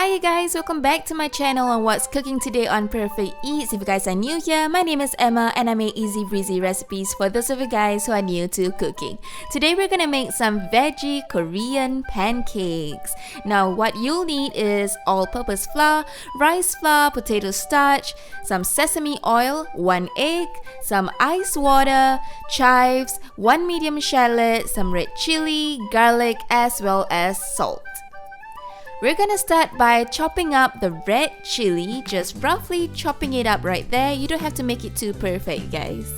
Hi you guys, welcome back to my channel on what's cooking today on Perfect Eats. If you guys are new here, my name is Emma and I make easy breezy recipes for those of you guys who are new to cooking. Today we're gonna make some veggie Korean pancakes. Now what you'll need is all-purpose flour, rice flour, potato starch, some sesame oil, 1 egg, some ice water, chives, 1 medium shallot, some red chili, garlic as well as salt. We're gonna start by chopping up the red chili, just roughly chopping it up right there. You don't have to make it too perfect, guys.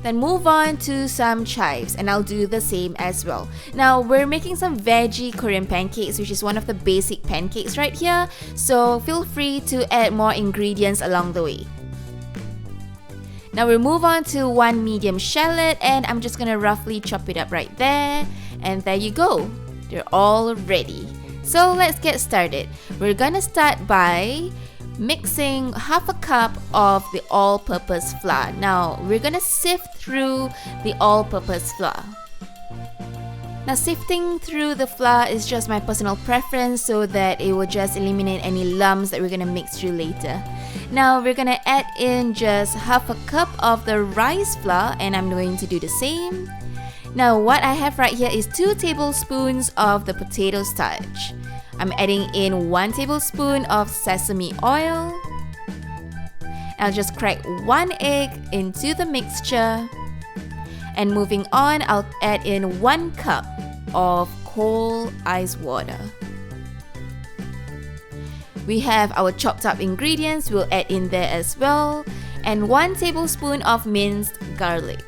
Then move on to some chives, and I'll do the same as well. Now we're making some veggie Korean pancakes, which is one of the basic pancakes right here, so feel free to add more ingredients along the way. Now we'll move on to 1 medium shallot, and I'm just gonna roughly chop it up right there, and there you go. They're all ready. So let's get started. We're gonna start by mixing half a cup of the all-purpose flour. Now we're gonna sift through the all-purpose flour. Now sifting through the flour is just my personal preference so that it will just eliminate any lumps that we're gonna mix through later. Now we're gonna add in just half a cup of the rice flour, and I'm going to do the same. Now what I have right here is 2 tablespoons of the potato starch. I'm adding in 1 tablespoon of sesame oil. I'll just crack 1 egg into the mixture. And moving on, I'll add in 1 cup of cold ice water. We have our chopped up ingredients, we'll add in there as well. And 1 tablespoon of minced garlic.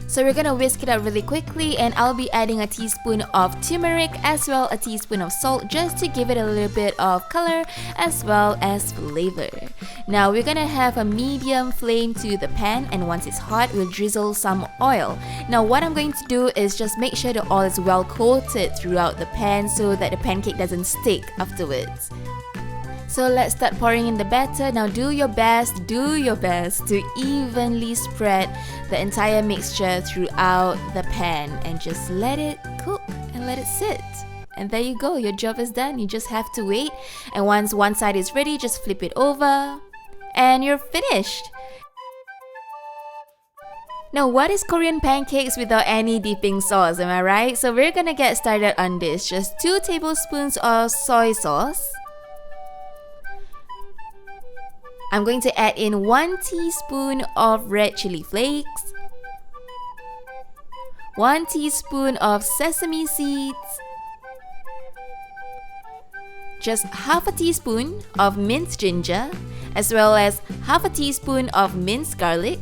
So we're gonna whisk it up really quickly, and I'll be adding a teaspoon of tumeric as well a teaspoon of salt just to give it a little bit of color as well as flavor. Now we're gonna have a medium flame to the pan, and once it's hot, we'll drizzle some oil. Now what I'm going to do is just make sure the oil is well coated throughout the pan so that the pancake doesn't stick afterwards. So let's start pouring in the batter. Now do your best to evenly spread the entire mixture throughout the pan and just let it cook and let it sit. And there you go, your job is done. You just have to wait, and once one side is ready, just flip it over and you're finished. Now what is Korean pancakes without any dipping sauce, am I right? So we're gonna get started on this. Just 2 tablespoons of soy sauce. I'm going to add in 1 teaspoon of red chili flakes, 1 teaspoon of sesame seeds, just half a teaspoon of minced ginger, as well as half a teaspoon of minced garlic.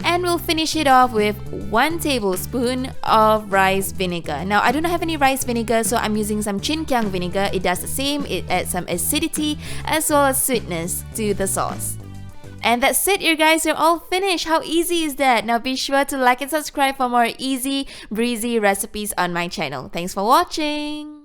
And we'll finish it off with 1 tablespoon of rice vinegar. Now I do not have any rice vinegar, so I'm using some chinkyang vinegar. It does the same, it adds some acidity as well as sweetness to the sauce. And that's it, you guys, you're all finished. How easy is that? Now be sure to like and subscribe for more easy, breezy recipes on my channel. Thanks for watching!